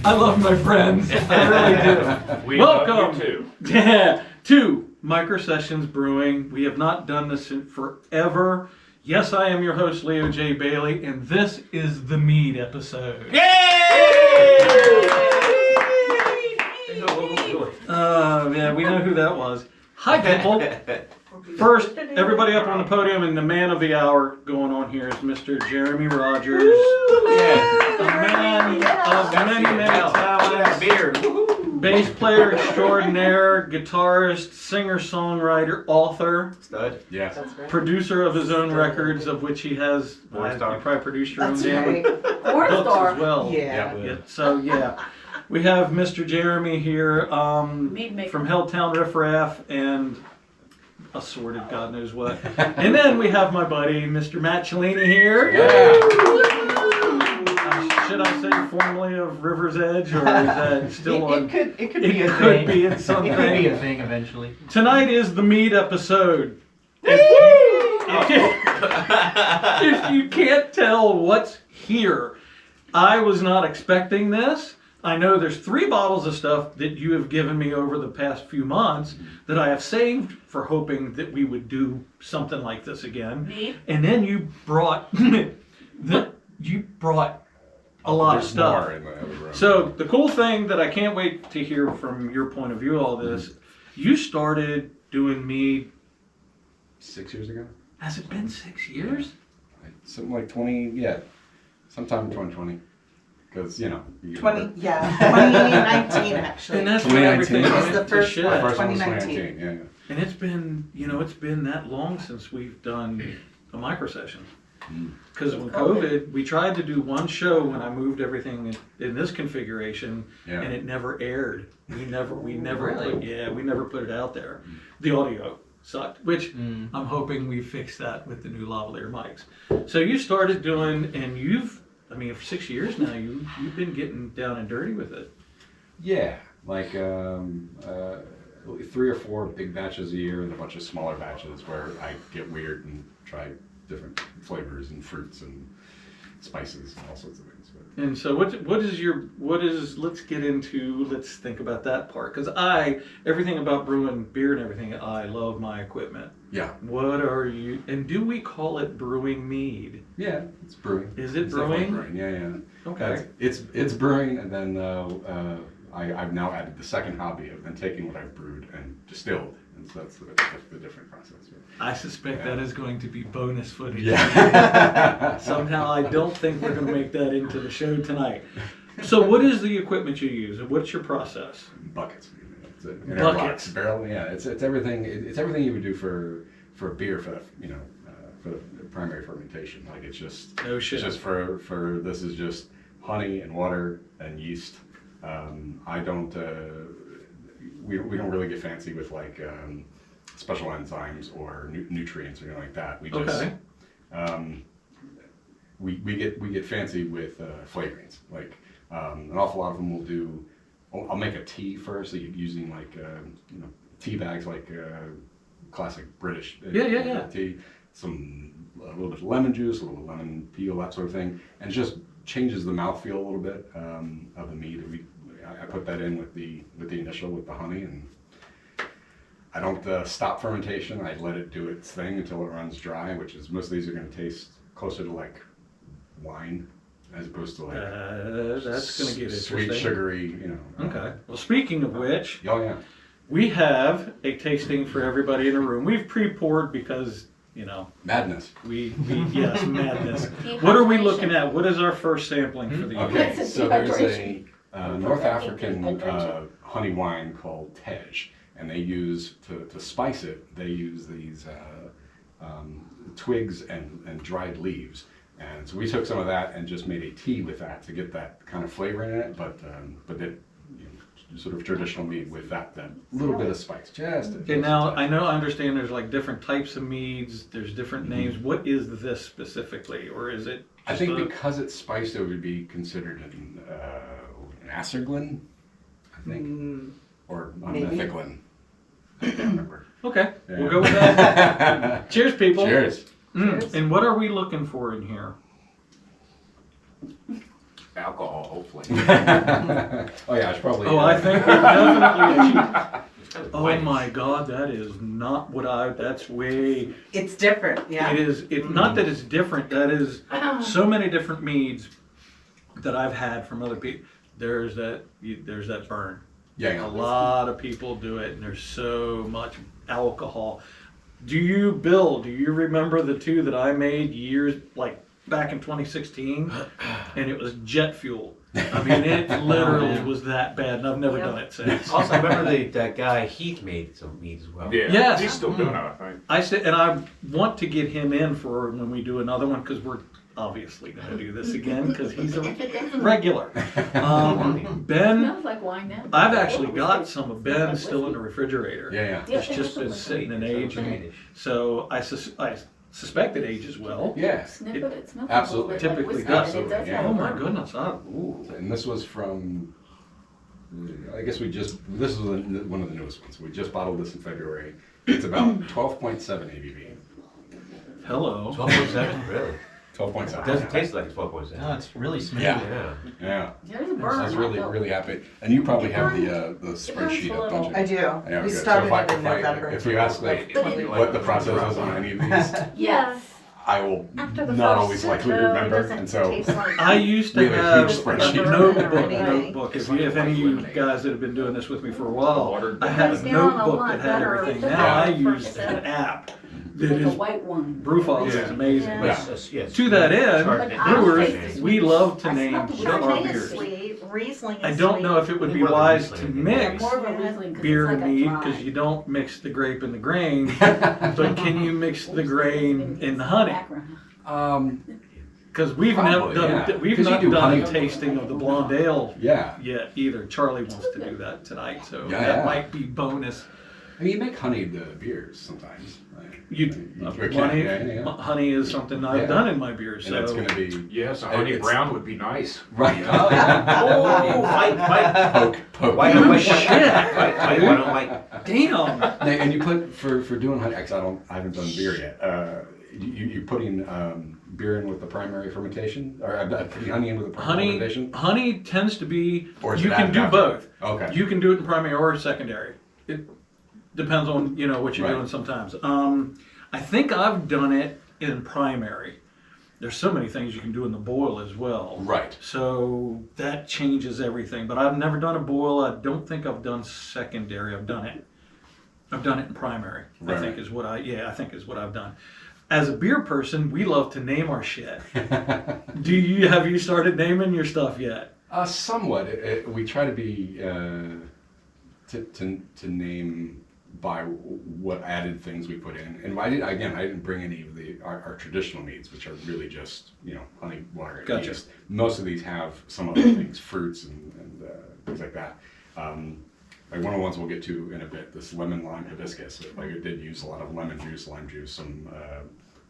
I love my friends. I really do. Welcome love you too. Yeah, to Micro Sessions Brewing. We have not done this in forever. Yes, I am your host, Leo J. Bailey, and this is the Mead episode. Yay! Yeah, we know who that was. Hi, people. First, everybody up on the podium, and the man of the hour going on here is Mr. Jeremy Rodgers. A man of many talents. Beer. Bass player extraordinaire, guitarist, singer-songwriter, author, Stud. Yes. That's right. producer of his own records, of which he has. Four You star. probably produced your own That's damn right. books as well. Yeah. Yeah, so yeah, we have Mr. Jeremy here Mead maker. from Helltown Riff Raff and assorted God knows what. And then we have my buddy, Mr. Matt Cellini here. Should I say formerly of River's Edge, or is that still on? It could It be a could thing. be in something. It could be a thing eventually. Tonight is the Mead episode. If you can't tell what's here, I was not expecting this. I know there's 3 bottles of stuff that you have given me over the past few months that I have saved for hoping that we would do something like this again. Mead? And then you brought a lot of stuff. So the cool thing that I can't wait to hear from your point of view, all this, you started doing Mead. 6 years ago? Has it been 6 years? Something like 20, yeah. Sometime in 2020. Because, you know. 2019 actually. And that's when everything 2019 was went the to first shit. one. First one was 2019. 2019, yeah. And it's been, it's been that long since we've done a micro session. Because when COVID, we tried to do one show when I moved everything in this configuration, Yeah. and it never aired. We never Really? we never put it out there. The audio sucked, which I'm hoping we fixed that with the new lavalier mics. So you started doing, and for 6 years now, you've been getting down and dirty with it. Yeah, like 3 or 4 big batches a year and a bunch of smaller batches where I get weird and try different flavors and fruits and spices and all sorts of things. And so let's think about that part. Because everything about brewing beer and everything, I love my equipment. Yeah. What are you, and do we call it brewing mead? Yeah, it's brewing. Is it It's definitely brewing? Yeah. Okay. It's brewing, and then I've now added the second hobby of then taking what I've brewed and distilled, and so that's the different process. I suspect that is going to be bonus footage. Yeah. Somehow I don't think we're going to make that into the show tonight. So what is the equipment you use? What's your process? Buckets. It's an Buckets. airbox, barrel. Yeah, it's everything. It's everything you would do for beer for the primary fermentation. Like it's just No shit. It's just for this is just honey and water and yeast. I don't. We don't really get fancy with like special enzymes or nutrients or anything like that. We just we get fancy with flavorings. Like an awful lot of them will do. I'll make a tea first, so you're using like tea bags, like classic British tea. A little bit of lemon juice, a little lemon peel, that sort of thing, and it just changes the mouthfeel a little bit of the mead. I put that in with the initial with the honey, and I don't stop fermentation. I let it do its thing until it runs dry, which is most of these are going to taste closer to like wine as opposed to like that's going to get sweet, interesting. sugary, Okay. Well, speaking of which, Oh yeah. we have a tasting for everybody in the room. We've pre-poured because, Madness. yes, madness. What are we looking at? What is our first sampling for the evening? Okay, It's a so there's dehydration. a North African Hydration. honey wine called Tej, and they use to spice it. They use these twigs and dried leaves, and so we took some of that and just made a tea with that to get that kind of flavor in it, but did sort of traditional mead with that little bit of spice. Okay, now I understand there's like different types of meads. There's different names. What is this specifically, or is it? I think because it's spiced, it would be considered an acerglyn, I think, or metheglyn. I can't remember. Okay, Yeah. we'll go with that. Cheers, people. Cheers. And what are we looking for in here? alcohol, hopefully. Oh yeah, I should probably. Oh, I think we're definitely achieved. It's kind of Oh whitish. my God, that is not what that's way, It's different, yeah. it is, it's not that it's different, that is so many different meads that I've had from other people. There's that burn. Yeah, A yeah. lot of people do it and there's so much alcohol. Do you remember the two that I made years, like back in 2016? And it was jet fuel. I mean, it literally was that bad and I've never done it since. Also, I remember that guy Heath made some mead as well. Yeah. Yes. He's still doing it, I think. I said, and I want to get him in for when we do another one because we're obviously going to do this again because he's a regular. Ben, Smells like wine now. I've actually got some of Ben's still in the refrigerator. Yeah, yeah. It's just been sitting in age, and so I suspect it ages well. Yeah. Sniff it, it smells Absolutely. like whiskey. Typically It does. does Yeah. have Oh my a- goodness! And this was from. I guess this is one of the newest ones. We just bottled this in February. It's about 12.7 ABV. Hello. 12.7, really? 12.7. It doesn't taste like 12.7. No, it's really smooth. Yeah. Yeah. Yeah. There's a burn. I was I really, felt. really happy. And you probably have the burns spreadsheet a up, don't you? I do. Yeah, We good. So started if I- it in if I- November. If you ask me But it- what the process is on any of these, Yes. I will After the not first always sip, likely though, it remember. doesn't And so, taste like- I used We to have a have huge a spreadsheet. notebook. If any of you guys that have been doing this with me for a while, I had a Goes down a notebook lot that had better everything. with Now I the use first an sip. app Like that a is white wine. Brewfiles is Yeah. amazing. Yeah. Yes. To that end, But I brewers, taste we love to I name smelled the our Chardonnay beers. is sweet, Riesling is I don't know if it would be Rather wise to Riesling than mix More of a Riesling 'cause beer it's and like a mead dry. because you don't mix the grape and the grain, but can you mix the grain in the honey? um, Because we've never Probably, done yeah. we've 'Cause you not do done a honey. tasting of the blonde ale yeah. yet either. Charlie wants to do that tonight, so Yeah, that yeah. might be bonus. I mean, you make honeyed beers sometimes. Right? Honey is something I've Yeah. done in my beers. And it's So going to be Yes, a honey It's- brown would be nice. right. Oh, fight. Poke. Why don't shit. Fight. Why don't like? damn. And you put for doing honey. Actually, I haven't done beer yet. You putting beer in with the primary fermentation, or putting honey in with the primary fermentation. Honey tends to be. Or is You it can added do after? both. Okay. You can do it in primary or secondary. It depends on what you're Right. doing sometimes. I think I've done it in primary. There's so many things you can do in the boil as well. Right. So that changes everything. But I've never done a boil. I don't think I've done secondary. I've done it in primary. I Right. think is what I think is what I've done. As a beer person, we love to name our shit. Have you started naming your stuff yet? Somewhat. We try to be to name by what added things we put in. And I didn't bring any of our traditional meads, which are really just honey, water, and Gotcha. yeast. Most of these have some other things, fruits and things like that. Like one of the ones we'll get to in a bit, this lemon lime hibiscus. Like it did use a lot of lemon juice, lime juice, some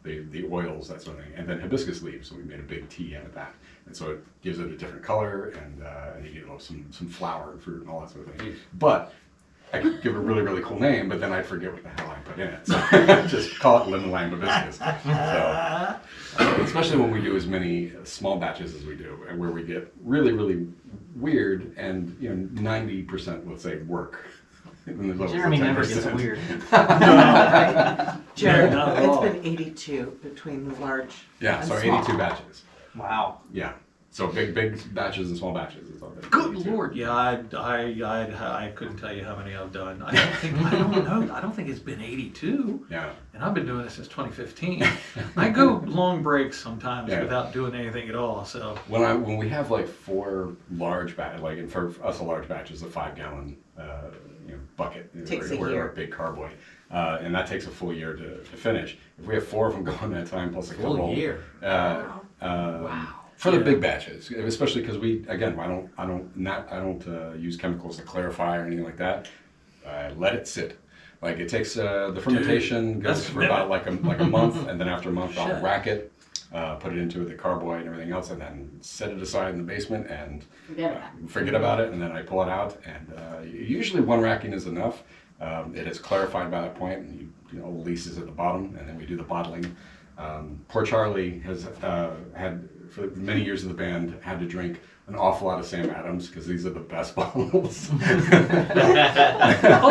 the oils, that sort of thing, and then hibiscus leaves. So we made a big tea out of that, and so it gives it a different color, and you get some flower and fruit and all that sort of thing. But I could give it a really, really cool name, but then I'd forget what the hell I put in it. So just call it lemon lime hibiscus. So, especially when we do as many small batches as we do, and where we get really, really weird and 90%, let's say, work. Jeremy never gets weird. Jared, not at all. It's been 82 between the large Yeah, and so small. 82 batches. Wow. Yeah. So big batches and small batches. It's all been Good 82. Lord, yeah, I couldn't tell you how many I've done. I don't know. I don't think it's been 82, Yeah. and I've been doing this since 2015. I go long breaks sometimes Yeah. without doing anything at all. So When we have like 4 large batches, like and for us a large batch is a 5-gallon bucket Takes a or year. a big carboy, and that takes a full year to finish. If we have 4 of them going at a time plus a Full couple, year. for the big batches, especially because I don't use chemicals to clarify or anything like that. Let it sit. Like it takes the fermentation that's goes for about like a month, and then after a month I'll Shit. rack it, put it into the carboy and everything else, and then set it aside in the basement and forget about it, and then I pull it out, and usually 1 racking is enough. It is clarified by that point, and release is at the bottom, and then we do the bottling. Poor Charlie has had for many years of the band had to drink an awful lot of Sam Adams because these are the best bottles. Oh,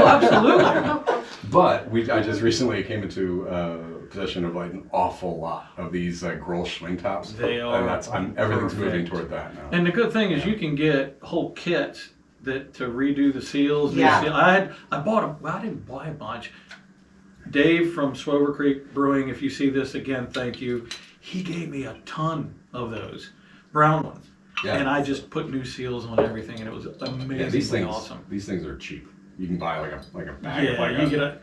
absolutely. But I just recently came into possession of like an awful lot of these Grolsch swing tops. They are And everything's moving perfect. toward that now. And the good thing is you can get whole kits that to redo the seals. Yeah. I bought them. Well, I didn't buy a bunch. Dave from Swover Creek Brewing, if you see this again, thank you. He gave me a ton of those brown ones. Yeah. And I just put new seals on everything, and it was amazingly awesome. These things are cheap. You can buy like a bag. Yeah, of like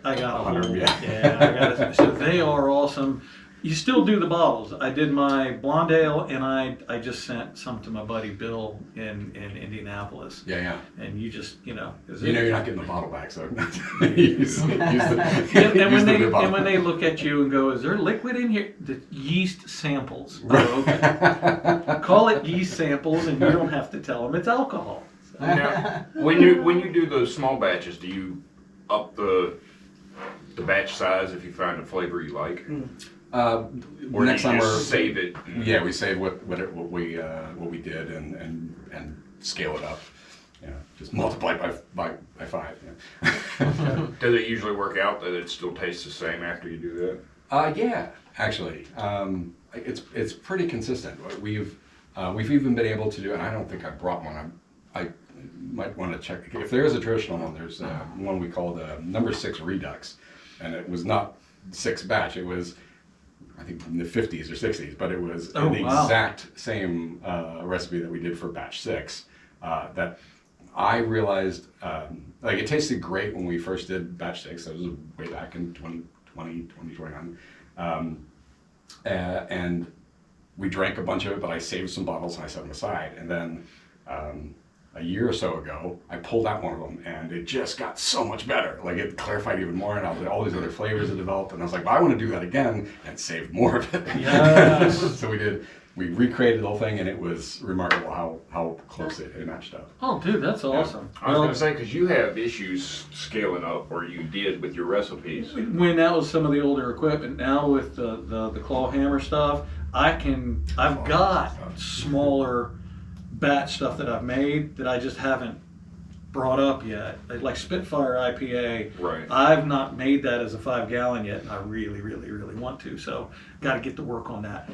I got a 100, whole. yeah. I got it. So they are awesome. You still do the bottles. I did my blonde ale, and I just sent some to my buddy Bill in Indianapolis. Yeah. And you just, You know you're not getting the bottle back, so use and when they look at you and go, "Is there liquid in here?" The yeast samples. Oh, okay. Call it yeast samples, and you don't have to tell them it's alcohol. Now, when you do those small batches, do you up the batch size if you find a flavor you like? Or next do you summer, just save it? yeah, we save what we did and scale it up. Yeah, just multiply by 5. Yeah. Does it usually work out that it still tastes the same after you do that? Yeah, actually, it's pretty consistent. We've even been able to do, and I don't think I brought one. I might want to check if there is a traditional one. There's one we call the number 6 Redux, and it was not 6 batch. It was, I think, in the 50s or 60s, but it was the exact same recipe that we did for batch 6. That I realized, like, it tasted great when we first did batch 6. That was way back in 2020, 2021. And we drank a bunch of it, but I saved some bottles and I set them aside. And then a year or so ago, I pulled out one of them, and it just got so much better. Like, it clarified even more, and all these other flavors had developed. And I was like, well, I want to do that again and save more of it. Yes. So we did. We recreated the whole thing, and it was remarkable how close it matched up. Oh, dude, that's awesome. I was going to say, because you have issues scaling up, or you did with your recipes. When that was some of the older equipment, now with the claw hammer stuff, I've got smaller batch stuff that I've made that I just haven't brought up yet. Like Spitfire IPA. Right. I've not made that as a 5-gallon yet, and I really, really, really want to. So, got to get to work on that.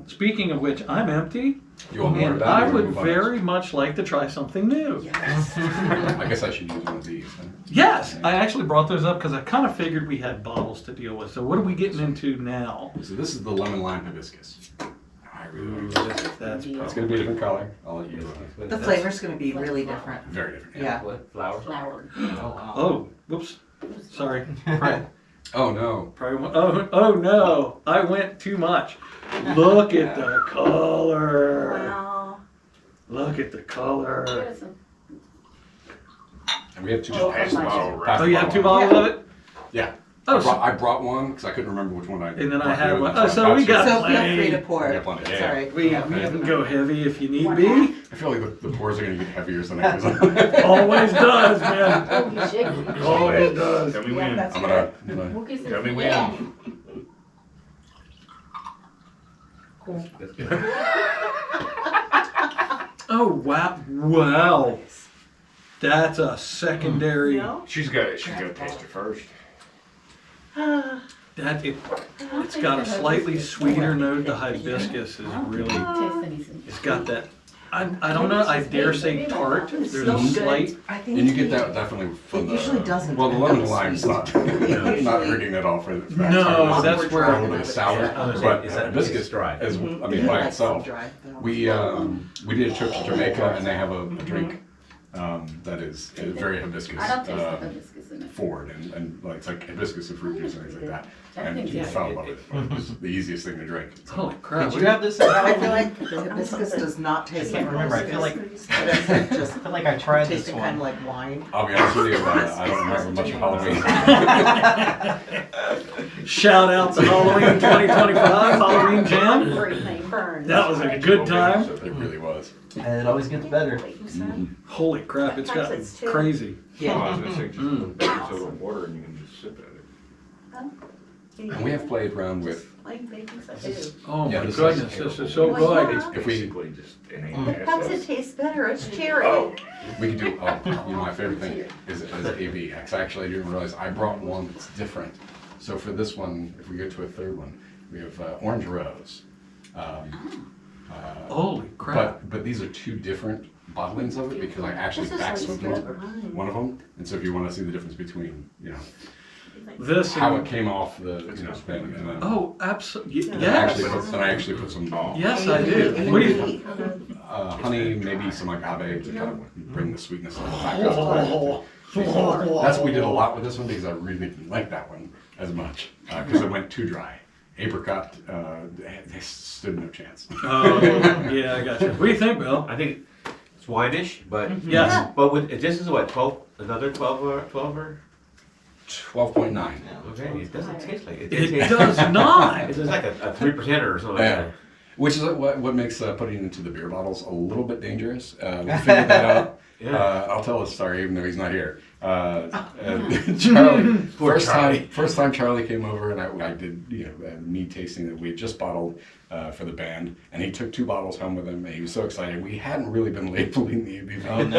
Speaking of which, I'm empty, You want more of and that? I or would move on? very much like to try something new. I guess I should use one of these. Huh? Yes, I actually brought those up because I kind of figured we had bottles to deal with. So, what are we getting into now? So this is the lemon lime hibiscus. I really like it. That's It's going to be a different color. I'll let you. The flavor's gonna be really different. Very different. Yeah. What, flowers? Flour. Oh, whoops. Sorry. Oh no. Probably went, oh no, I went too much. Look at the color. Wow. Look at the color. Here's some. And we have 2 Oh, Pass the my bottle God. around. Oh, you have 2 bottles of it? Yeah. Oh, I brought one because I couldn't remember which one I. And then I brought had you, one. and Oh, so we got So feel plenty. free to pour. Yeah, plenty. Yeah. Sorry. We can go heavy if you need be. I feel like the pours are going to get heavier as the night goes on. Always does, man. Oh, you shake. Always does. Tell me Yeah, when. that's I'm good. gonna. We'll get some. Tell me when. Yeah. Cool. Oh wow, wow. That's a secondary. She's got to taste it first. It's got a slightly sweeter note. The hibiscus is really. Taste anything. It's got that. I don't know. I dare say tart. There's a slight. I think And you get that definitely from It usually doesn't. Well, the lemon and Sweet. lime's not Usually- not hurting at all for the. No, that's a where. little bit sour, Yeah, but is that hibiscus dry? as I Mhm. mean by Like itself. sun-dried, though. We did a trip to Jamaica, and they have a drink that is very hibiscus I don't taste the hibiscus in it. forward, and like it's like hibiscus and fruit juice and things like that. And Everything's you good. fell in love with it. It was the easiest thing to drink. Holy crap! Did you have this? I feel like the hibiscus does not taste I like can't remember. I feel like hibiscus. It's just I feel like I tried this tasting kind of one. like wine. I'll be honest with you, I don't remember much of Halloween. Shout out to Halloween 2025 Halloween Jam. Burn. That was a good time. It really was. And it always gets better. Holy crap! It's got crazy. I Yeah. was going to say, just put a soda water and you can just sip at it. And we have played around with, Like baking soda. Oh Yeah, my this is goodness, this is so Well, good. yeah. if we, Basically just an How does it hiatus. taste better? It's cherry. Oh, we could do, you know, my favorite thing is AB. Actually, I didn't realize, I brought one that's different. So for this one, if we go to a third one, we have orange rose. Holy crap. But these are two different bottlings of it because I actually backsmoked one of them. And so if you want to see the difference between, you know, This, how it came off the, you know, thing, and then oh, absolutely, and yes, I actually put some yes, I do. What do you? honey, maybe some agave to kind of bring the sweetness back up. Oh, That's what we did a lot with this one because I really didn't like that one as much because it went too dry. Apricot, they stood no chance. Oh, yeah, I got you. What do you think, Bill? I think it's wine-ish, but Yes. but with this is what 12, another 12 or 12.9. okay. It doesn't taste like it. It does not. It's like a 3% or something like Yeah. that. Which is what makes putting it into the beer bottles a little bit dangerous. We figured that out. Yeah. I'll tell a story even though he's not here. Charlie, Poor Charlie. first time Charlie came over and I did a mead tasting that we had just bottled for the band, and he took 2 bottles home with him and he was so excited. We hadn't really been labeling the ABV. Oh, no.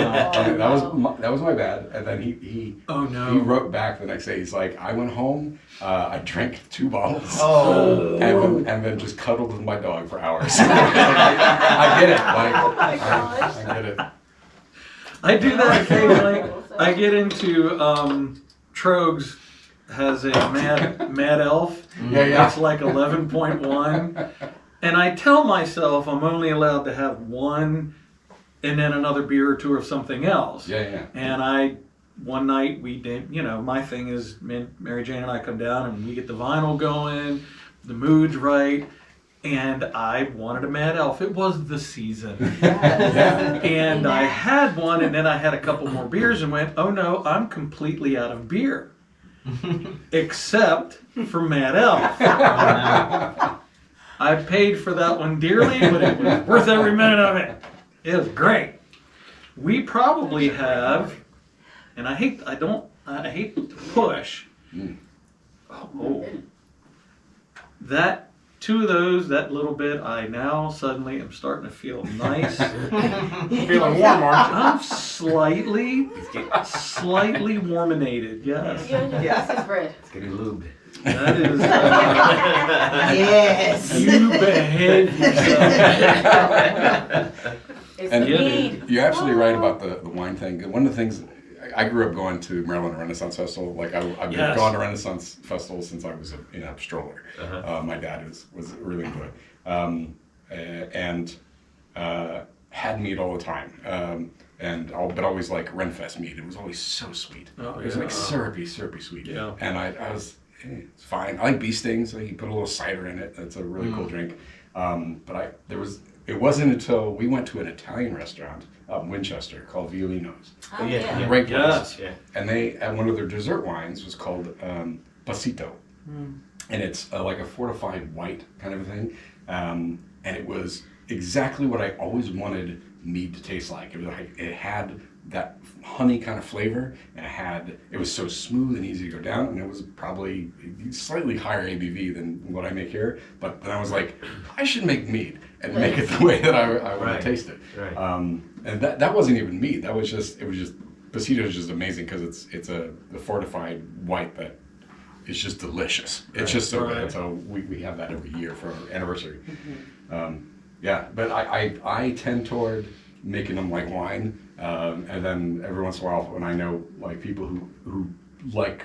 That was my bad. And then he Oh no. he wrote back the next day. He's like, I went home, I drank 2 bottles. Oh. And then just cuddled with my dog for hours. I get it. I get it. I do that occasionally. I get into Trogs has a Mad Elf. Yeah. It's like 11.1, and I tell myself I'm only allowed to have one, and then another beer or 2 of something else. Yeah. And one night we did, my thing is Mary Jane and I come down and we get the vinyl going, the mood's right, and I wanted a Mad Elf. It was the season. Yeah. And I had one, and then I had a couple more beers and went, oh no, I'm completely out of beer. Except for Mad Elf. I paid for that one dearly, but it was worth every minute of it. It was great. We probably have, and I hate to push. Oh, that 2 of those, that little bit, I now suddenly am starting to feel nice. feeling warm, aren't you? I'm slightly warminated, yes. This is bread. It's getting lubed. That is, Yes. you behave yourself. It's And Mead. you're absolutely right about the wine thing. One of the things, I grew up going to Maryland Renaissance Festival. Like I've been Yes. going to Renaissance Festival since I was a stroller. My dad was really into it, and had mead all the time. But always like Renfest mead. It was always so sweet. Oh, It was yeah. like syrupy sweet. Yeah. And I was, it's fine. I like bee stings. So you put a little cider in it. That's a really cool drink. But it wasn't until we went to an Italian restaurant up in Winchester called Violino's. Oh, yeah. Great place. Yes. Yeah. And one of their dessert wines was called Pasito. And it's like a fortified white kind of a thing. And it was exactly what I always wanted mead to taste like. It had that honey kind of flavor, and it was so smooth and easy to go down, and it was probably slightly higher ABV than what I make here. But then I was like, I should make mead and make it the way that I want Right. to taste it. Right. And that wasn't even mead. It was just Pasito is just amazing because it's a fortified white that is just delicious. It's just so Right. good. So we have that every year for our anniversary. Yeah, but I tend toward making them like wine, and then every once in a while, when I know like people who like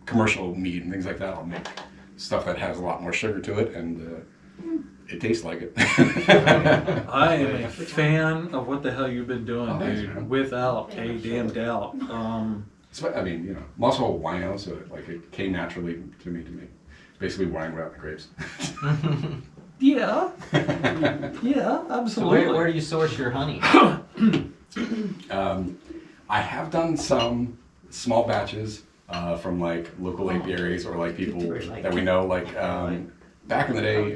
commercial mead and things like that, I'll make stuff that has a lot more sugar to it, and it tastes like it. I am a fan of what the hell you've been doing, Oh, thanks, dude, man. without a damn doubt. So, I mean, I'm also a wino, so it came naturally to me. Basically, wine without the grapes. Yeah. Yeah, So absolutely. where do you source your honey? I have done some small batches from like local apiaries or like people that we know. Like back in the day,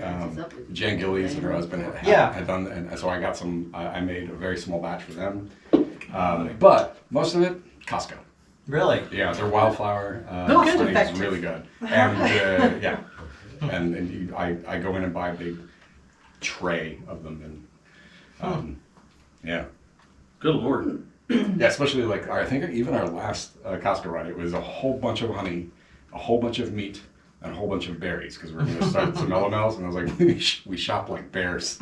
Jan Gillies and her husband had done, and so I got some. I made a very small batch for them, but most of it Costco. Really? Yeah, their wildflower No honey kidding. is really good. And yeah, I go in and buy a big tray of them, and yeah. Good Lord. Yeah, especially like I think even our last Costco run, it was a whole bunch of honey, a whole bunch of meat, and a whole bunch of berries because we're going to start some melomels, and I was like, we shop like bears.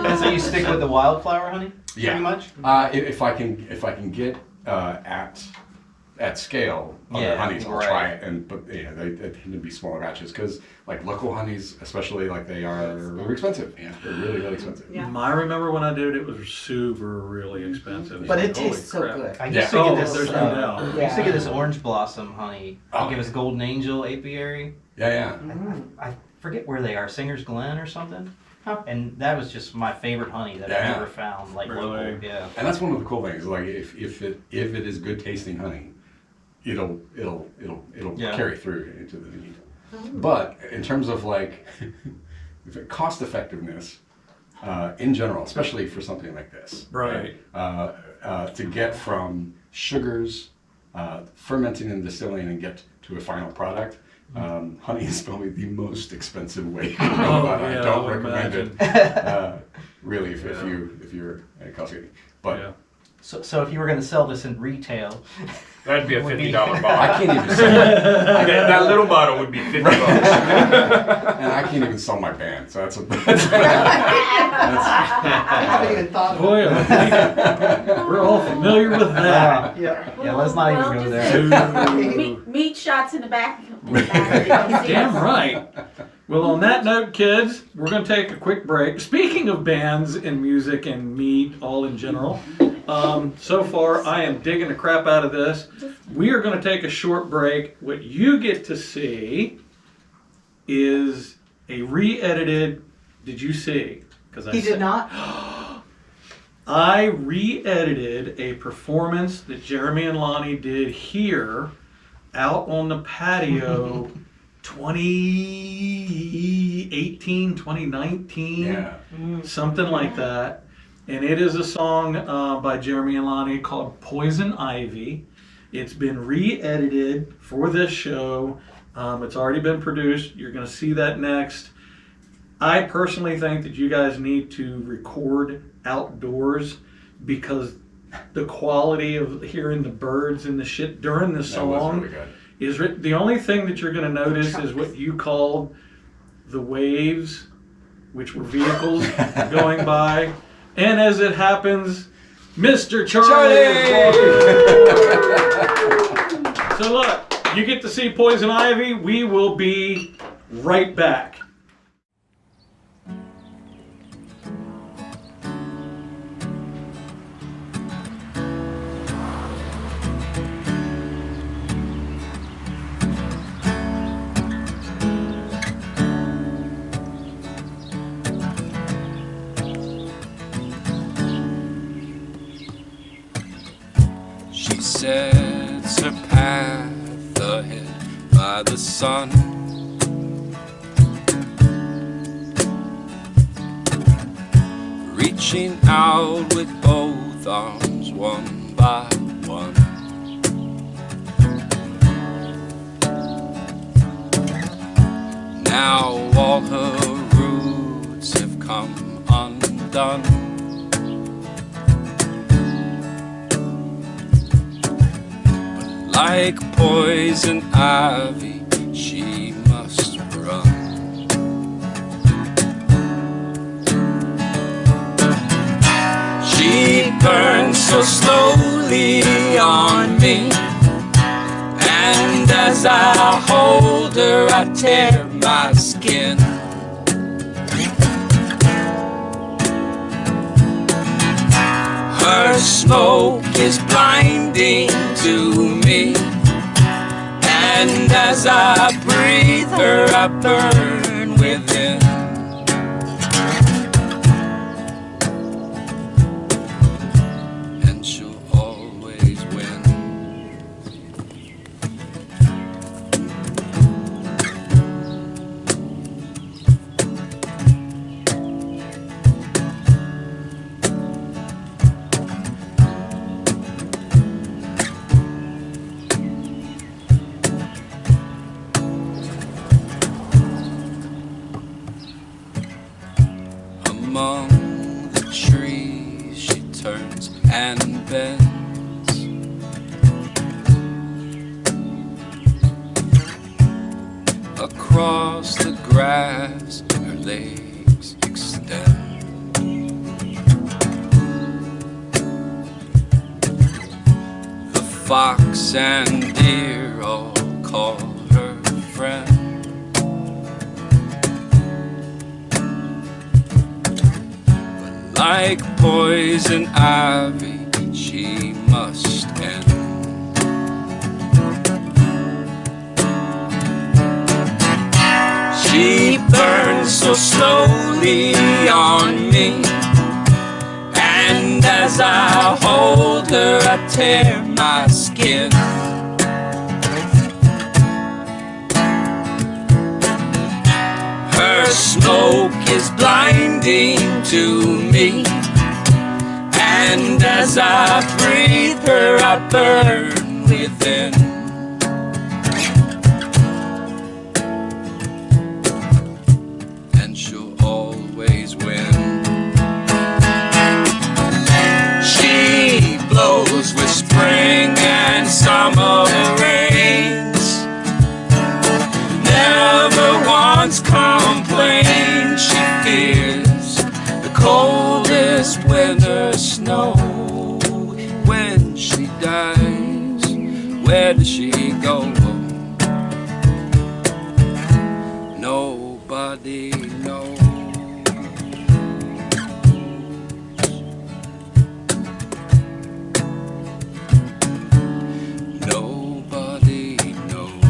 And so you stick with the wildflower honey? Yeah. Pretty much? If I can get at scale other Yeah, honeys, I'll right. try it. But yeah, they tend to be smaller batches because like local honeys, especially like they're expensive. Yeah, they're really really expensive. Yeah. I remember when I did it was super really expensive. But it Holy tastes so crap. good. I Yeah. used to Oh, get this. there's no doubt. I used to get this orange blossom honey. I think it was Golden Angel apiary. Yeah. I forget where they are, Singer's Glen or something. Huh. And that was just my favorite honey that Yeah. I've ever found, like Really? local. Yeah. And that's one of the cool things. Like if it is good tasting honey, it'll Yeah. carry through into the meat. But in terms of like cost effectiveness, in general, especially for something like this, Right. to get from sugars, fermenting and distilling, and get to a final product. Honey is probably the most expensive way to go about it. yeah, I I don't would recommend it. Really, if you're Costco. But Yeah. So if you were going to sell this in retail, That'd be a Would be- $50 I bottle. can't even sell That little bottle would be $50. and I can't even sell my band. So that's I haven't even thought of Boy, I think we're all familiar with that. Yeah. yeah, let's not even go there. Meat shots in the back. Damn right. Well, on that note, kids, we're going to take a quick break. Speaking of bands and music and meat, all in general, so far I am digging the crap out of this. We are going to take a short break. What you get to see is a re-edited. Did you see? Because He did not? I re-edited a performance that Jeremy and Lonnie did here out on the patio 2018, 2019, yeah. something like that. And it is a song by Jeremy and Lonnie called Poison Ivy. It's been re-edited for this show. It's already been produced. You're going to see that next. I personally think that you guys need to record outdoors because the quality of hearing the birds and the shit during the That was song really good. is the only thing that you're going to notice is what you called the waves, which were vehicles going by. And as it happens, Mr. Charlie is walking. So look, you get to see Poison Ivy. We will be right back. She sets her path ahead by the sun. Reaching out with both arms, one by one. Now all her roots have come undone. Like poison ivy, she must run. She burns so slowly on me, and as I hold her, I tear my skin. Her smoke is blinding to me, and as I breathe her, I burn within. And she'll always win. turns and bends. Across the grass, her legs extend. The fox and deer all call her friend. But like poison ivy, she must end. She burns so slowly on me, and as I hold her, I tear my skin. Her smoke is blinding to me, and as I breathe her, I burn within. And she'll always win. She blows with spring and summer rains, never once complains. She fears the coldest winter snow. When she dies, where does she go? Nobody knows. Nobody knows.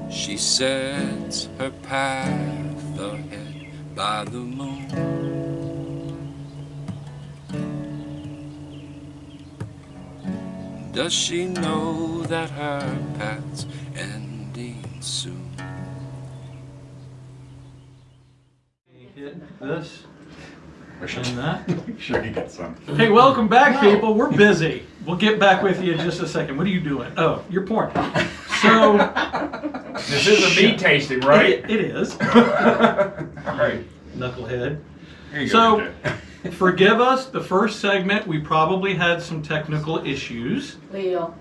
She sets her path ahead by the moon. Does she know that her path's ending soon? Hit this and that. Sure, you get some. Hey, welcome back, people. We're busy. We'll get back with you in just a second. What are you doing? Oh, you're pouring. So, This is a meat tasting, right? it is. All right. Knucklehead. Here you So- go. DJ. Forgive us, the first segment, we probably had some technical issues. Leo.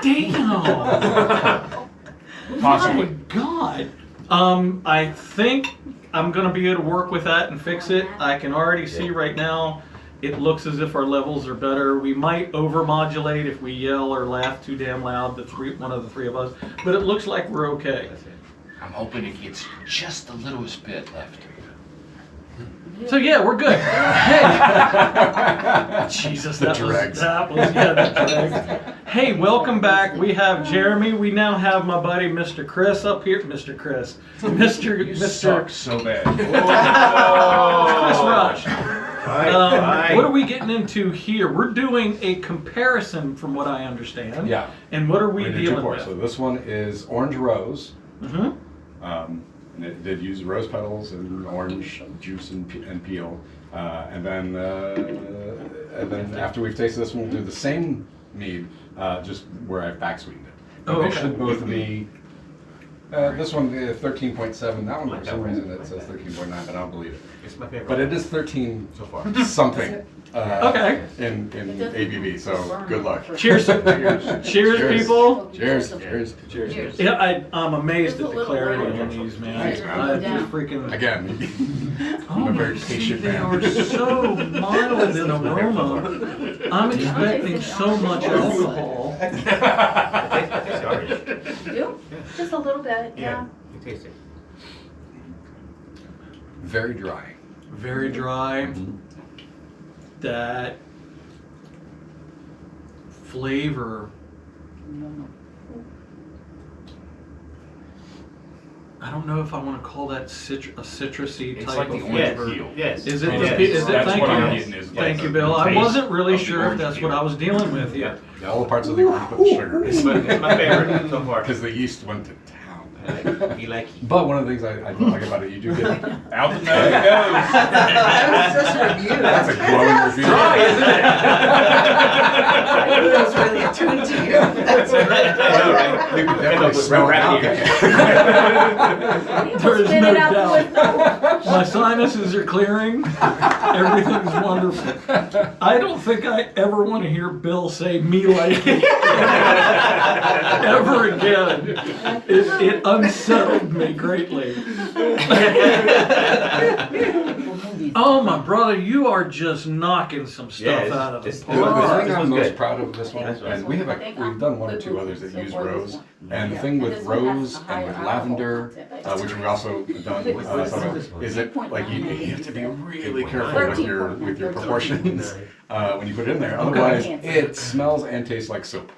Damn! Oh my Possibly. God. I think I'm gonna be able to work with that and fix it. I can already see right now, it looks as if our levels are better. We might overmodulate if we yell or laugh too damn loud, one of the three of us, but it looks like we're okay. I'm hoping it gets just the littlest bit left. So yeah, we're good. Hey, Jesus, that was the dregs. Hey, welcome back. We have Jeremy. We now have my buddy Mr. Chris up here. Mr. Chris. Mr. Suck so bad. Chris Rush. What are we getting into here? We're doing a comparison, from what I understand. Yeah. And what are we We're gonna do dealing two pours. with? So this one is orange rose. Mm-hmm. And it did use rose petals and orange juice and peel. And then after we've tasted this one, we'll do the same mead, just where I've back sweetened it. But Oh, they okay. should both be. This one 13.7. That one for some reason it says 13.9, but I don't believe it. It's my favorite. But it is 13 so far. something. Okay. In ABV. So good luck. Cheers. Cheers, people. Cheers. Cheers. Cheers. Yeah, I'm amazed It's a at the little clarity lighter. on these, man. Thanks, man. I just freaking. Again. Oh I'm a my, very see, patient they man. are so mild in aroma. I'm expecting so much alcohol. I taste the orange. You? Just a little bit, yeah. You taste it. Very dry. Very dry. Mm-hmm. That flavor. I don't know if I want to call that a citrusy It's type like the of orange flavor. peel. Yes. Is it? Yes. Is it? That's Thank what I'm you. getting is like Thank you, the Bill. I taste wasn't really of the sure if orange that's peel. what I was dealing with. Yeah. All the parts of the orange put the sugar. It's my favorite so far. Because the yeast went to town. You like it. But one of the things I like about it, you do get. Out the nose it goes. That was just a review. That's a glowing review. It was really attuned You could definitely smell it now. There is Spit no it out doubt. My sinuses are clearing. Everything's wonderful. I don't think I ever want to hear Bill say "me like it" ever again. It unsettled me greatly. Oh my brother, you are just knocking some stuff it's- out of the it's- The park. thing This I'm was most good. proud of this one, That's and we've done one or two others that use rose, and the thing with rose and with lavender, which we've also done, some of, is it like you have to be really careful with your proportions when you put it in there. Otherwise, it smells and tastes like soap.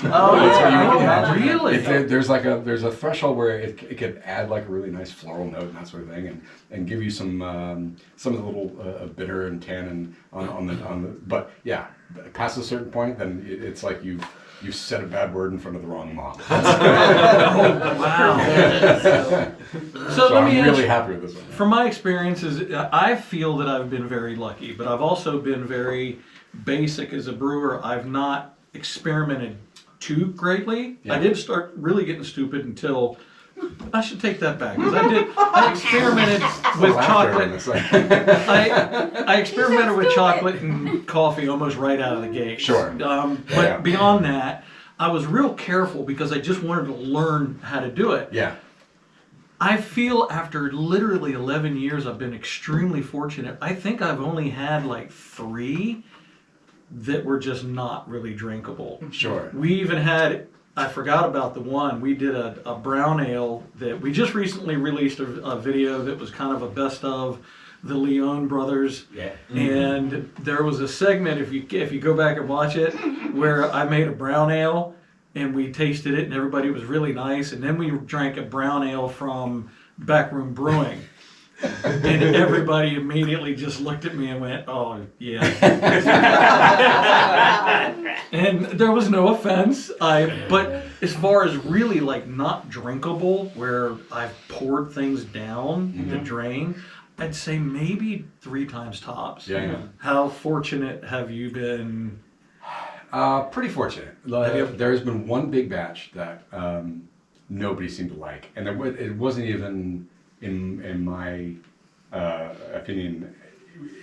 Oh, really? There's a threshold where it could add like a really nice floral note and that sort of thing, and give you some of the little bitter and tannin on the but yeah, past a certain point, then it's like you said a bad word in front of the wrong mom. Wow. So let me I'm ask really you, happy with this one. from my experiences, I feel that I've been very lucky, but I've also been very basic as a brewer. I've not experimented too greatly. Yeah. I did start really getting stupid until I should take that back, because I experimented with Laughter in chocolate. this. I experimented with chocolate and coffee almost right out of the gate. Sure. But Yeah. beyond that, I was real careful because I just wanted to learn how to do it. Yeah. I feel after literally 11 years, I've been extremely fortunate. I think I've only had like 3 that were just not really drinkable. Sure. We even had, I forgot about the one, we did a brown ale that we just recently released a video that was kind of a best of the Leone brothers. Yeah. And there was a segment, if you go back and watch it, where I made a brown ale and we tasted it and everybody was really nice. And then we drank a brown ale from Backroom Brewing. And everybody immediately just looked at me and went, "Oh, yeah." And there was no offense. But as far as really like not drinkable, where I've poured things down the drain, I'd say maybe 3 times tops. Yeah. How fortunate have you been? Pretty fortunate. you? There's been one big batch that nobody seemed to like, and it wasn't even in my opinion.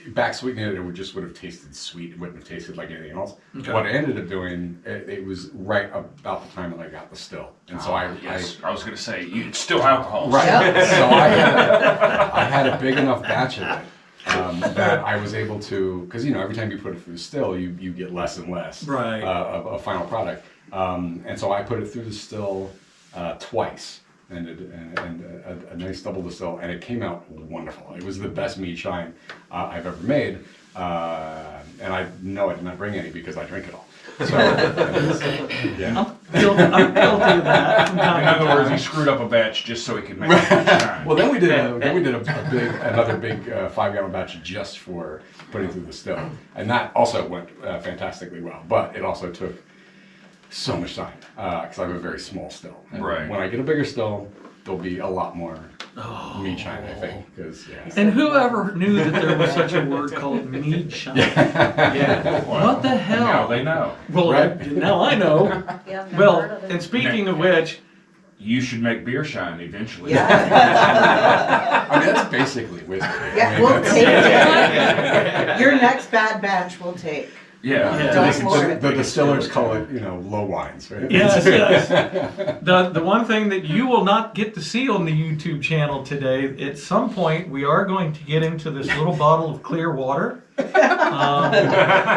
Back sweetening it would have tasted sweet. It wouldn't have tasted like anything else. Okay. What I ended up doing, it was right about the time that I got the still, and so I was going to say, it's still alcohol. right. Yep. So I had a big enough batch of it that I was able to, because every time you put it through the still, you get less and less Right. of a final product, and so I put it through the still twice. And a nice double distill, and it came out wonderful. It was the best mead shine I've ever made, and I know I did not bring any because I drink it all. So, yeah. I'm guilty of that from time In to other words, time. he screwed up a batch just so he could make it shine. Well, then we did another big 5-gallon batch just for putting through the still, and that also went fantastically well. But it also took so much time because I have a very small still. And Right. when I get a bigger still, there'll be a lot more mead shine, I think. Because And whoever knew that there was such a word called mead shine? Yeah. What the hell? Now they know. Well, Right. now I know. Yeah, I've never Well, heard of it. and speaking of which, You should make beer shine eventually. Yeah. I mean, that's basically whiskey. Yeah, I mean, we'll that's- take it. Your next bad batch we'll take. Yeah. Yeah. The distillers call it, low wines, right? yes. The one thing that you will not get to see on the YouTube channel today, at some point we are going to get into this little bottle of clear water.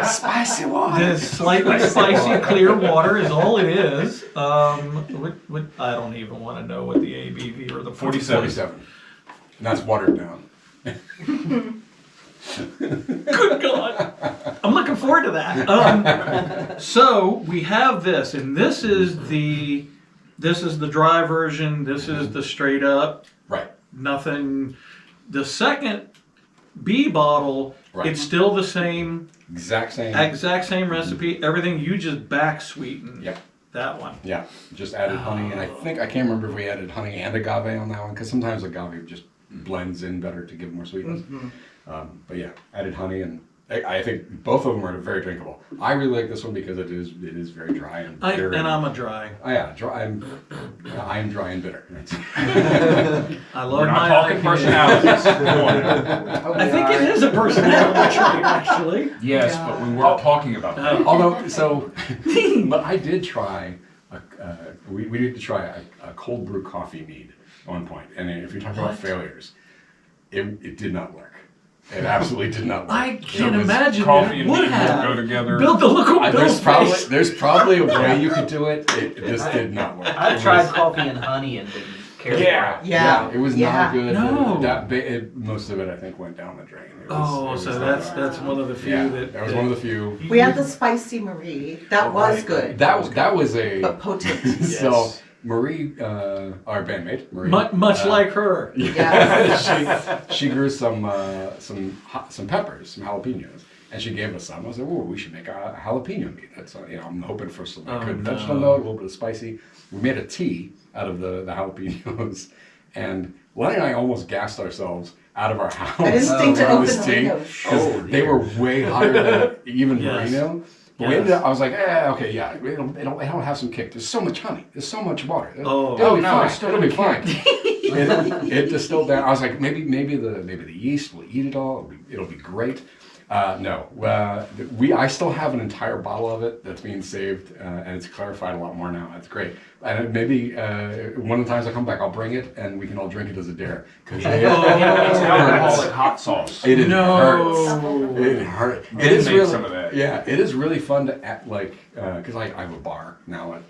Spicy water. This slightly spicy clear water is all it is. What I don't even want to know what the ABV or the 47. 47. And that's watered down. Good God. I'm looking forward to that. So we have this, and this is the dry version. This is the straight up, Right. nothing. The second B bottle, Right. it's still the same, Exact same. recipe. Everything, you just back sweeten. Yep. That one. Yeah. Just added honey, and I can't remember if we added honey and agave on that one, because sometimes agave just blends in better to give more sweetness. But yeah, added honey, and I think both of them are very drinkable. I really like this one because it is very dry and bitter. And I'm a dry. Oh yeah, dry. I'm dry and bitter. I love We're not my talking IPA. personalities. Come on. I think it is a personality trait, actually. Yes, but we weren't talking about that. Although, but I did try. We did try a cold brew coffee mead at one point, and if you're talking about failures, it did not work. It absolutely did not work. I can't It was- imagine Coffee it and would mead have. go together. Build the look on Bill's face. There's probably a way you could do it. This did not work. I've It tried was- coffee and honey and didn't care Yeah. for it. Yeah. It was Yeah. not good. No. Most of it, I think, went down the drain. It was- Oh, it was so not that's one of the few yeah, that was one of the few. We had the spicy Marie. That was good. That was a But potent. so Marie, our bandmate Marie, much like her. Yes. she grew some peppers, some jalapenos, and she gave us some. I was like, "Oh, we should make a jalapeno meat." That's I'm hoping for some good vegetable note, a little bit of spicy. We made a tea out of the jalapenos, and Lenny and I almost gassed ourselves out of our house. I didn't think to on open this the tea, windows. 'cause they were way hotter than even Yes. merino. But we ended up, I was like, okay, yeah, it'll have some kick. There's so much honey. There's so much water. Oh. It'll be no, fine. it's still It'll be gonna fine. it distilled down. I was like, maybe the yeast will eat it all. It'll be great. No, I still have an entire bottle of it that's being saved, and it's clarified a lot more now. It's great. And maybe one of the times I come back, I'll bring it, and we can all drink it as a dare. Because It's alcoholic hot sauce. it No. hurts. It hurts. We It did is make really, some of that. Yeah, it is really fun to act like because I have a bar now at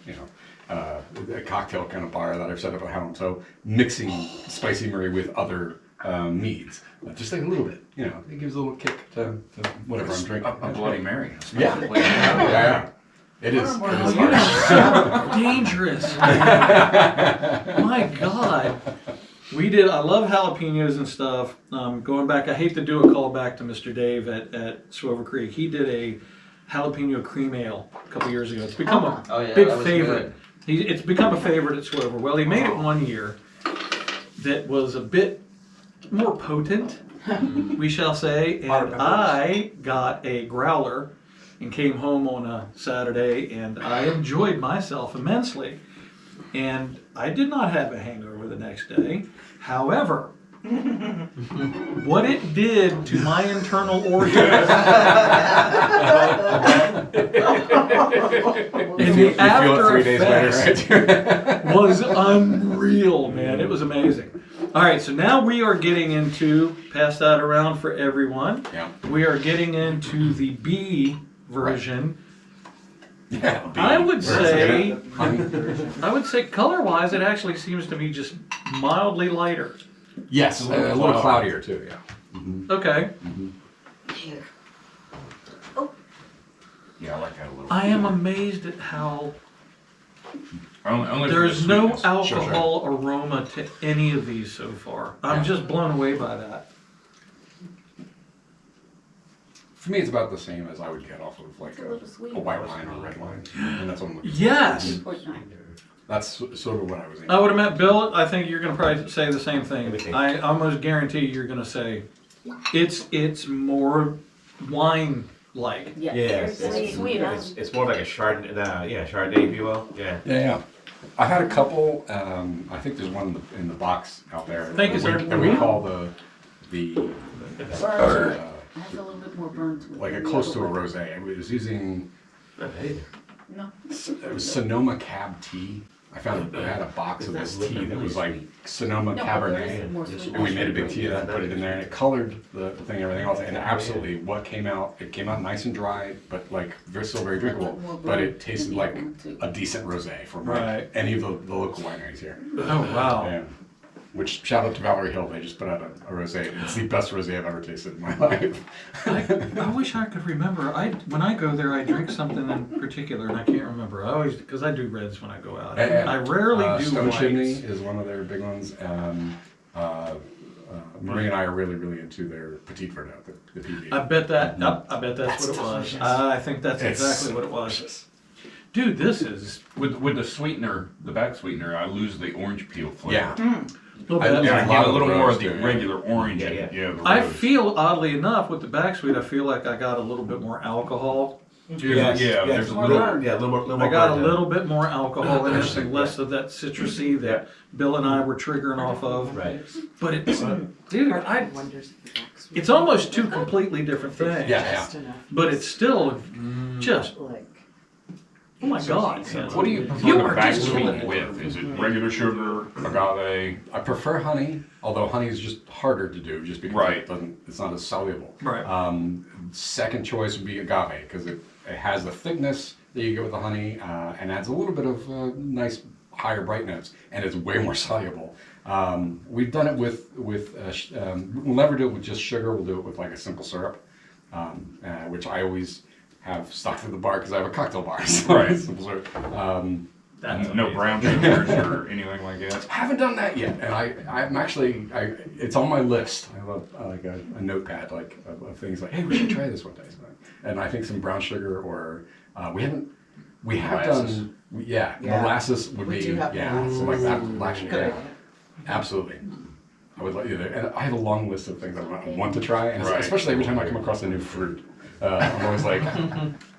a cocktail kind of bar that I've set up at home. So mixing spicy Marie with other meads, just like a little bit, it gives a little kick to whatever I'm drinking. A Bloody Mary. Yeah. Yeah. It is. It is You hard. are so dangerous. My God. I love jalapenos and stuff. Going back, I hate to do a callback to Mr. Dave at Swivel Creek. He did a jalapeno cream ale a couple years ago. It's become a Oh, yeah, big that was favorite. It's become a favorite at Swivel. Well, he made it one year that was a bit more potent, we shall say, and I got a growler and came home on a Saturday, and I enjoyed myself immensely. And I did not have a hangover the next day. However, what it did to my internal organs in the after 3 days later, effects right? was unreal, man. It was amazing. All right, so now we are getting into, pass that around for everyone. Yeah. We are getting into the B version. Yeah. I would say, Honey. color-wise, it actually seems to me just mildly lighter. Yes, a little cloudier too. Yeah. Okay. Yeah, I like that a little. I am amazed at how Only for there's the no sweetness. alcohol aroma to any of these so far. I'm just blown away by that. For me, it's about the same as I would get off of like It's a little sweet. a white wine or a red wine, and that's what I'm looking for. Yes. That's sort of what I was aiming. I would have met Bill. I think you're going to probably say the same thing. Everything. I almost guarantee you're going to say it's more wine-like. Yeah, Yes, it's sweet. it's more like a Chardonnay, Chardonnay, if you will. Yeah. Yeah. I've had a couple. I think there's one in the box out there. Thank you, that sir. That we call the Has a little bit more burn to it. like a than the close other to a one. rosé. It was using No. it was Sonoma Cab tea. I had a box of this tea that was like Sonoma No, Cabernet. more sweet. And we made a big tea of that, put it in there, and it colored the thing and everything else. And absolutely, it came out nice and dry, but like still very drinkable. But it tasted like a decent rosé from like Right. any of the local wineries here. Oh, wow. Yeah. Which, shout out to Valerie Hill, they just put out a rosé. It's the best rosé I've ever tasted in my life. I wish I could remember. When I go there, I drink something in particular, and I can't remember. I always, because I do reds when I go out. I rarely do Stone whites. Chimney is one of their big ones. Marie and I are really, really into their Petite Verdot, the PV. I bet that's what it was. I think that's exactly what it was. Delicious. dude, this is With the sweetener, the back sweetener, I lose the orange peel flavor. Yeah. a little bit. Yeah, I A lot get a of little the more rose of the too, yeah. regular orange. Yeah, and, yeah. the I rose. feel, oddly enough, with the back sweet, I feel like I got a little bit more alcohol. Yeah, there's a little. Yeah, a little more. I got a burnt little bit more alcohol in it, Interesting, and less of that citrusy that Bill and I were triggering off of. Right. But it's, dude, it's almost two completely different things. Yeah. But it's still just, Like, oh my God. man. What do you prefer You the are back just sweet killing it. with? Is it regular sugar, agave? I prefer honey, although honey is just harder to do, just because Right. it's not as soluble. Right. Second choice would be agave because it has the thickness that you get with the honey and adds a little bit of nice higher bright notes, and it's way more soluble. We've done it with we'll never do it with just sugar. We'll do it with like a simple syrup, which I always have stocked at the bar because I have a cocktail bar. So Right. simple syrup. That's No amazing. brown sugars or anything like that. Haven't done that yet, and I'm actually it's on my list. I have like a notepad like of things like, hey, we should try this one day. And I think some brown sugar or we have Molasses. done Yeah. molasses would We be do have so like that black sugar. Good. Yeah, absolutely. I would like and I have a long list of things I want to try, and Right. especially every time I come across a new fruit. I'm always like,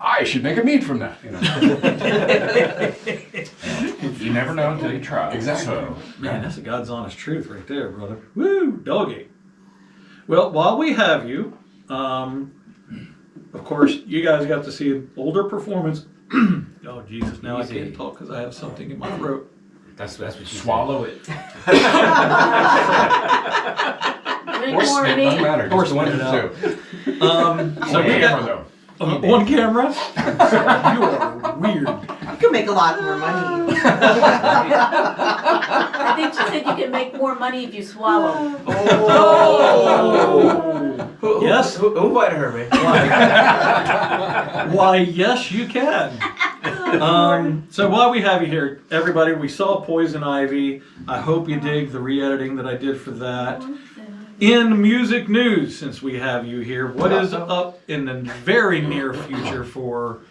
I should make a mead from that. You never know until you try. Exactly. So, Man, that's a God's honest truth right there, brother. Woo, doggy. Well, while we have you, of course, you guys got to see an older performance. Oh, Jesus, now Easy. I can't talk because I have something in my throat. That's what you swallow it. Drink Or more it meat. doesn't matter. Or Just one of spit it the two. So On we camera got though. on camera. You are weird. you can make a lot more money. I think she said you can make more money if you swallow. Oh. Yes. Who invited her, man? Why, yes, you can. So while we have you here, everybody, we saw Poison Ivy. I hope you dig the re-editing that I did for that. In music news, since we have you here, what is up in the very near future for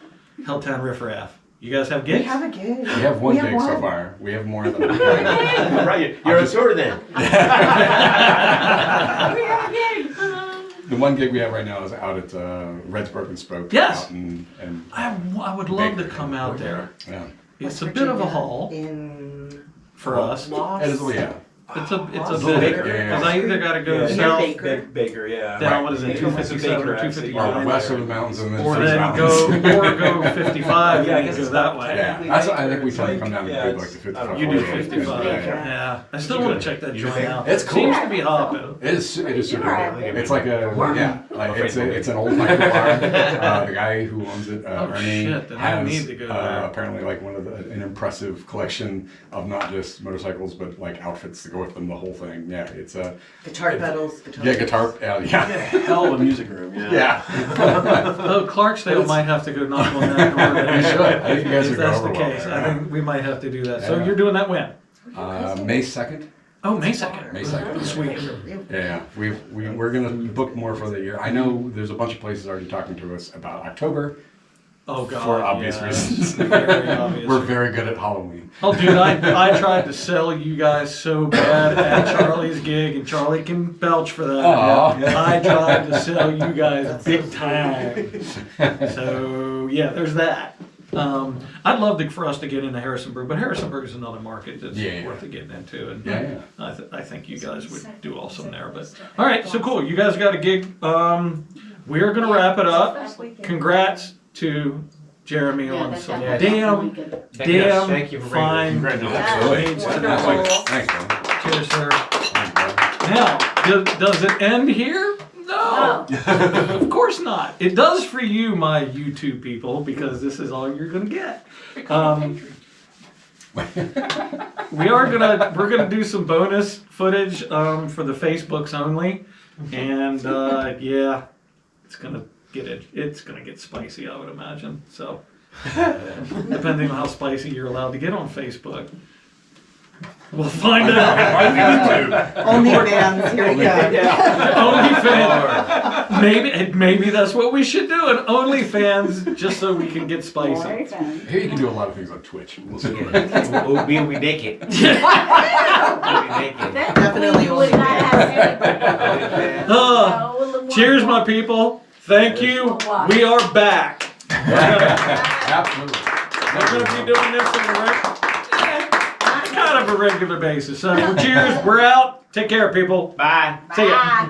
Helltown Riff Raff? You guys have We gigs? have a gig. We have one We have gig so one. far. We have more than one. Right, you're a tour then. The one gig we have right now is out at Red's Broken Spoke. Yes. Out in I would love to Baker. come out there. yeah. It's West a bit of a Virginia, haul in for us. Lost. It is, yeah. It's a Lost bit, Baker. because I either got to go Near south, Baker. Baker, yeah. down, what is it, Baker. 257 or Baker, 259? Or west of the mountains and then Or through the then mountains. go 55 Yeah, I and guess go it's that not way. Yeah, that's what I think we tend to come down to Yeah, do like it's- the I 55. don't know. You do 48. 55. Yeah. Yeah. I still want to check that joint out. It's cool. Seems to be hopping. It is super Yeah. cool. It's like it's an old micro bar. The guy who owns it, Ernie, shit, then I has need to go there. apparently like an impressive collection of not just motorcycles but like outfits to go with them. The whole thing. Yeah, it's a Guitar pedals. guitar. Yeah. Hell of a music room, yeah. Yeah. Oh, Clarksdale might have to go knock on that door. You should. I think you guys If would go that's over the well case, there. I think we might have to do that. So Yeah. you're doing that when? May 2nd. Oh, May 2nd. May 2nd. Sweet. Yeah, we're gonna book more for the year. I know there's a bunch of places already talking to us about October Oh, God. for obvious yeah. reasons. Very obvious. We're very good at Halloween. Oh, dude, I tried to sell you guys so bad at Charlie's gig, and Charlie can vouch for that. Aw. I tried to sell you guys big time. So, yeah, there's that. I'd love for us to get into Harrisonburg, but Harrisonburg is another market that's Yeah. worth getting into. And Yeah. I think you guys would do awesome there. But all right, so cool. You guys got a gig. We're gonna wrap it up. Congrats to Jeremy on some damn Thank you for bringing fine. Congratulations. Absolutely. Thanks, man. Cheers, sir. Thanks, man. Now, does it end here? No, of course not. It does for you, my YouTube people, because this is all you're gonna get. We're gonna do some bonus footage for the Facebooks only, and yeah, it's gonna get spicy, I would imagine. So, depending on how spicy you're allowed to get on Facebook. We'll find out. OnlyFans, here we go. OnlyFans. Maybe that's what we should do. An OnlyFans, just so we can get spicy. Here you can do a lot of things on Twitch. We'll see. We'll be naked. Definitely would not have Cheers, my people. Thank you. We are back. Absolutely. We're going to be doing this on kind of a regular basis. So cheers. We're out. Take care, people. Bye. See ya. Bye.